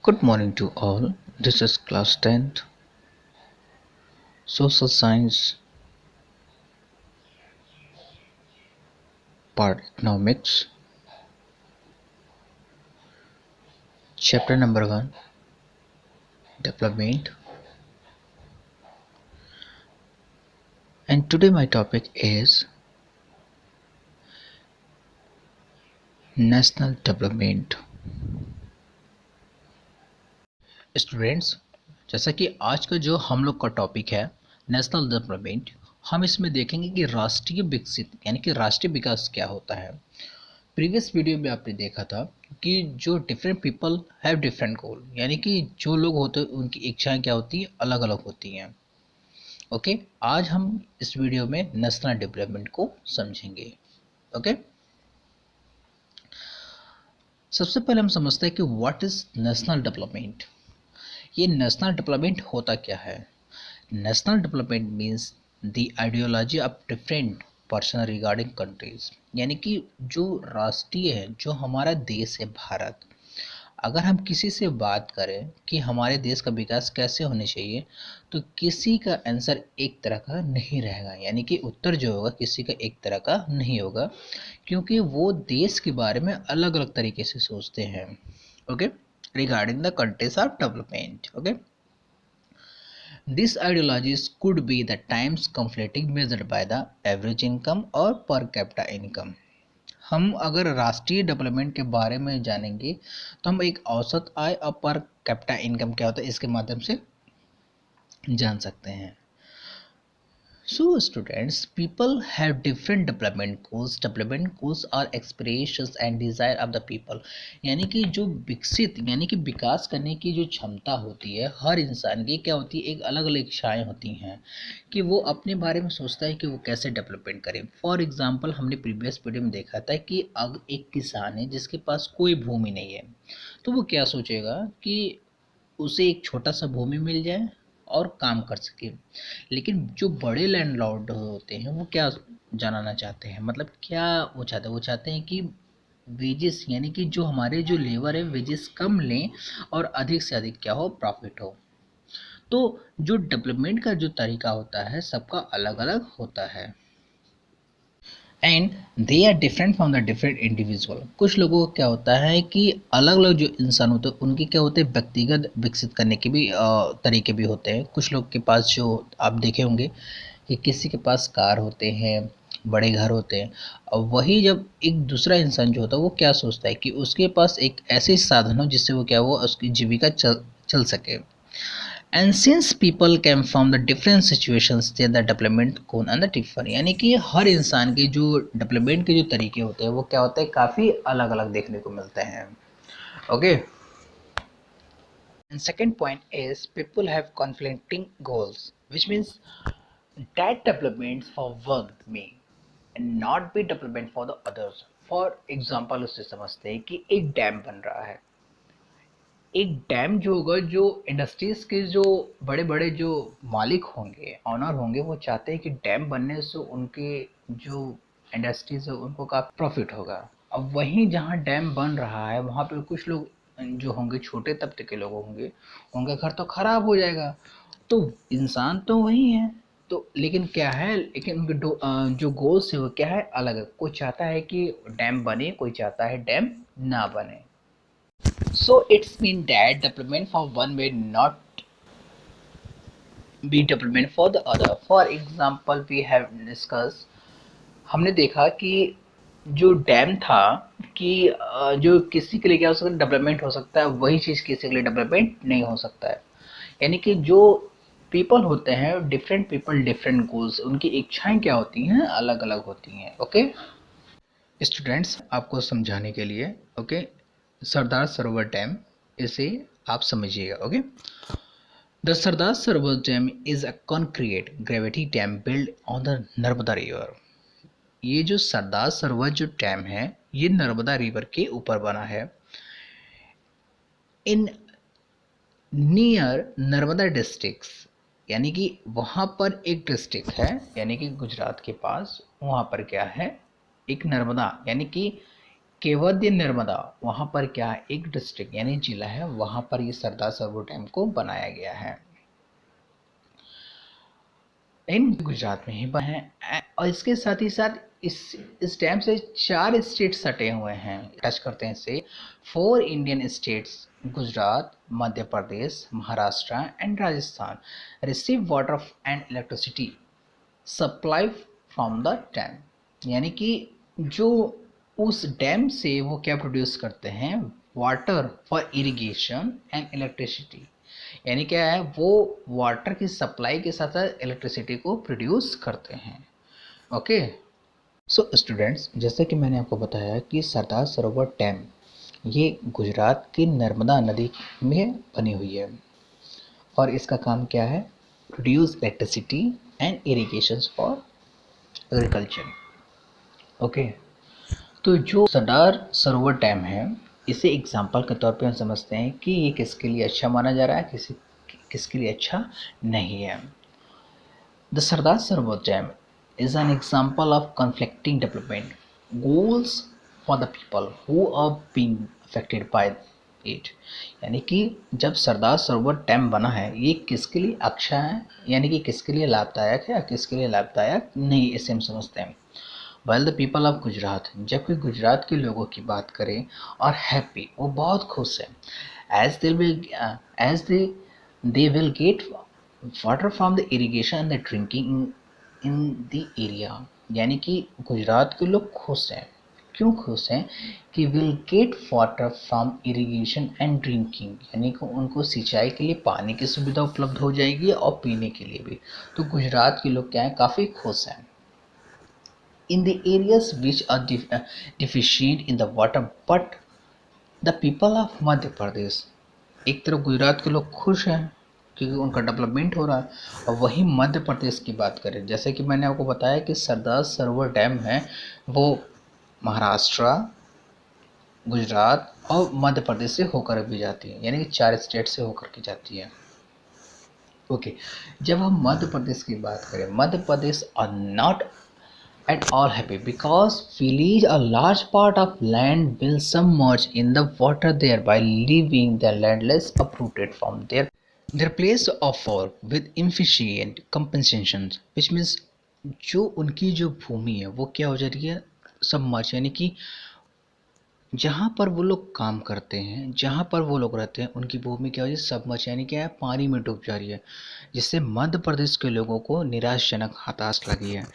Good morning to all. This is class 10th Social Science Part Economics, Chapter number 1 Development. And today my topic is National Development. Students, जैसा कि आज का जो हम लोग का टॉपिक है नेशनल डेवलपमेंट, हम इसमें देखेंगे कि राष्ट्रीय विकसित यानी कि राष्ट्रीय विकास क्या होता है। प्रीवियस वीडियो में आपने देखा था कि जो डिफरेंट पीपल हैव डिफरेंट गोल, यानी कि जो लोग होते हैं उनकी इच्छाएं क्या होती हैं, अलग अलग होती हैं। ओके, आज हम इस वीडियो में नेशनल डेवलपमेंट को समझेंगे। ओके, सबसे पहले हम समझते हैं कि व्हाट इज नेशनल डेवलपमेंट। ये नेशनल डेवलपमेंट होता क्या है। National development means the ideology of different person regarding countries, यानी कि जो राष्ट्रीय है, जो हमारा देश है भारत, अगर हम किसी से बात करें कि हमारे देश का विकास कैसे होने चाहिए, तो किसी का आंसर एक तरह का नहीं रहेगा, यानी कि उत्तर जो होगा किसी का एक तरह का नहीं होगा, क्योंकि वो देश के बारे में अलग अलग तरीके से सोचते हैं। Okay, regarding the countries of development. Okay, these ideologies could be the times conflicting measured by the average income और per capita income। हम अगर राष्ट्रीय डेवलपमेंट के बारे में जानेंगे तो हम एक औसत आय और पर कैपिटा इनकम क्या होता है इसके माध्यम से जान सकते हैं। So students, people have different development goals are aspirations and desire of the people, यानी कि जो विकसित यानी कि विकास करने की जो क्षमता होती है हर इंसान की क्या होती है, एक अलग अलग इच्छाएं होती हैं कि वो अपने बारे में सोचता है कि वो कैसे डेवलपमेंट करे। फॉर एग्जांपल, हमने प्रीवियस वीडियो में देखा था कि अब एक किसान है जिसके पास कोई भूमि नहीं है, तो वो क्या सोचेगा कि उसे एक छोटा सा भूमि मिल जाए और काम कर सके। लेकिन जो बड़े लैंडलॉर्ड होते हैं वो क्या जानना चाहते हैं, मतलब क्या वो चाहते हैं कि वेजेस, यानी कि जो हमारे जो लेबर है वेजेस कम लें और अधिक से अधिक क्या हो, प्रॉफिट हो। तो जो डेवलपमेंट का जो तरीका होता है सबका अलग अलग होता है and they are different from the different individual. कुछ लोगों को क्या होता है कि अलग अलग जो इंसान होते हैं उनके क्या होते हैं, व्यक्तिगत विकसित करने के भी तरीके भी होते हैं। कुछ लोग के पास जो आप देखे होंगे कि किसी के पास कार होते हैं, बड़े घर होते हैं, और वही जब एक दूसरा इंसान जो होता है वो क्या सोचता है कि उसके पास एक ऐसे साधन हो जिससे वो क्या वो उसकी जीविका चल सके। And since people came from the different situations there the development कौन एंड द डिफर, यानी कि हर इंसान के जो डेवलपमेंट के जो तरीके होते हैं वो क्या होते हैं, काफ़ी अलग अलग देखने को मिलते हैं। Okay, and second point is people have conflicting goals, which means that development for one may and not be development for the others. For example उससे समझते हैं कि एक डैम बन रहा है। एक डैम जो होगा, जो इंडस्ट्रीज के जो बड़े बड़े जो मालिक होंगे, ऑनर होंगे, वो चाहते हैं कि डैम बनने से उनके जो इंडस्ट्रीज है उनको काफ़ी प्रॉफिट होगा। अब वहीं जहाँ डैम बन रहा है वहाँ पे कुछ लोग जो होंगे, छोटे तबके के लोग होंगे, उनका घर तो खराब हो जाएगा। तो इंसान तो वही है, तो लेकिन क्या है, लेकिन उनके जो गोल्स है वो क्या है, अलग है। कोई चाहता है कि डैम बने, कोई चाहता है डैम ना बने। So it's mean that development for one may not be development for the other. For example, we have discussed, हमने देखा कि जो डैम था कि जो किसी के लिए क्या हो सकता है, डेवलपमेंट हो सकता है, वही चीज़ किसी के लिए डेवलपमेंट नहीं हो सकता है। यानी कि जो पीपल होते हैं, डिफरेंट पीपल डिफरेंट गोल्स, उनकी इच्छाएं क्या होती हैं, अलग अलग होती हैं। ओके स्टूडेंट्स, आपको समझाने के लिए ओके, सरदार सरोवर डैम, इसे आप समझिएगा। Okay, the Sardar Sarovar dam is a concrete gravity dam built on the Narmada river. ये जो सरदार सरोवर जो डैम है ये नर्मदा रिवर के ऊपर बना है। इन नियर नर्मदा डिस्ट्रिक्ट्स, यानी कि वहाँ पर एक डिस्ट्रिक्ट है, यानी कि गुजरात के पास, वहाँ पर क्या है, एक नर्मदा यानी कि केवद्य नर्मदा, वहाँ पर क्या है, एक डिस्ट्रिक्ट यानी जिला है, वहाँ पर ये सरदार सरोवर डैम को बनाया गया है। इन गुजरात में ही बने हैं और इसके साथ ही साथ इस डैम से 4 स्टेट सटे हुए हैं, टच करते हैं इसे। 4 Indian states Gujarat, Madhya Pradesh, Maharashtra and Rajasthan receive water and electricity supply from the dam. यानी कि जो उस डैम से वो क्या प्रोड्यूस करते हैं, water for irrigation and electricity. यानी क्या है, वो वाटर की सप्लाई के साथ साथ इलेक्ट्रिसिटी को प्रोड्यूस करते हैं। ओके, सो स्टूडेंट्स, जैसे कि मैंने आपको बताया कि सरदार सरोवर डैम ये गुजरात की नर्मदा नदी में बनी हुई है और इसका काम क्या है, produce electricity and irrigation for agriculture. Okay, तो जो सरदार सरोवर डैम है, इसे एग्जाम्पल के तौर पे हम समझते हैं कि ये किसके लिए अच्छा माना जा रहा है, किसके लिए अच्छा नहीं है। The Sardar Sarovar dam is an example of conflicting development goals for the people who are being affected by it। यानी कि जब सरदार सरोवर डैम बना है, ये किसके लिए अच्छा है, यानी कि किसके लिए लाभदायक है या किसके लिए लाभदायक नहीं, इसे हम समझते हैं। Well the people of Gujarat, जबकि गुजरात के लोगों की बात करें, और हैप्पी, वो बहुत खुश हैं, as they will get water from the irrigation and the drinking in the area. यानी कि गुजरात के लोग खुश हैं, क्यों खुश हैं, कि will get water from irrigation and drinking, यानी कि उनको सिंचाई के लिए पानी की सुविधा उपलब्ध हो जाएगी और पीने के लिए भी। तो गुजरात के लोग क्या हैं, काफ़ी खुश हैं। In the areas which are deficient in the water, but the people of Madhya Pradesh, एक तरफ गुजरात के लोग खुश हैं क्योंकि उनका डेवलपमेंट हो रहा है, और वहीं मध्य प्रदेश की बात करें, जैसे कि मैंने आपको बताया कि सरदार सरोवर डैम है वो महाराष्ट्र, गुजरात और मध्य प्रदेश से होकर भी जाती है, यानी कि 4 स्टेट से होकर के जाती है। ओके, जब हम मध्य प्रदेश की बात करें, Madhya Pradesh are not at all happy because village a large part of land will submerge in the water, thereby leaving the landless uprooted from their place of work with insufficient compensations, which means जो उनकी जो भूमि है वो क्या हो जा रही है, सबमर्ज, यानी कि जहाँ पर वो लोग काम करते हैं, जहाँ पर वो लोग रहते हैं, उनकी भूमि क्या हो रही है, सबमर्ज, यानी क्या है, पानी में डूब जा रही है, जिससे मध्य प्रदेश के लोगों को निराशजनक हताश लगी है।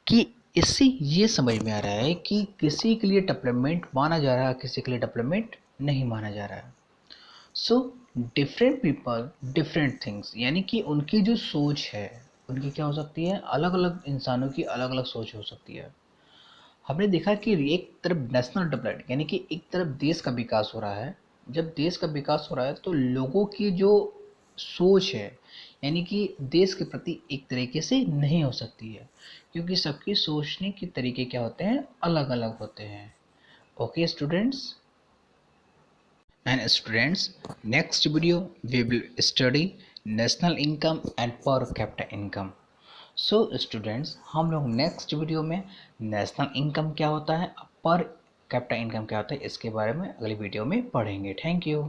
कि इससे ये समझ में आ रहा है कि किसी के लिए डेवलपमेंट माना जा रहा है, किसी के लिए डेवलपमेंट नहीं माना जा रहा है। So different people different things, यानी कि उनकी जो सोच है, उनकी क्या हो सकती है, अलग अलग इंसानों की अलग अलग सोच हो सकती है। हमने देखा कि एक तरफ नेशनल डेवलपमेंट, यानी कि एक तरफ देश का विकास हो रहा है। जब देश का विकास हो रहा है तो लोगों की जो सोच है, यानी कि देश के प्रति एक तरीके से नहीं हो सकती है, क्योंकि सबकी सोचने के तरीके क्या होते हैं, अलग अलग होते हैं। Okay students, and students, next video we will study national income and per capita income। So students, हम लोग नेक्स्ट वीडियो में नेशनल इनकम क्या होता है, पर कैपिटा इनकम क्या होता है, इसके बारे में अगली वीडियो में पढ़ेंगे। Thank you.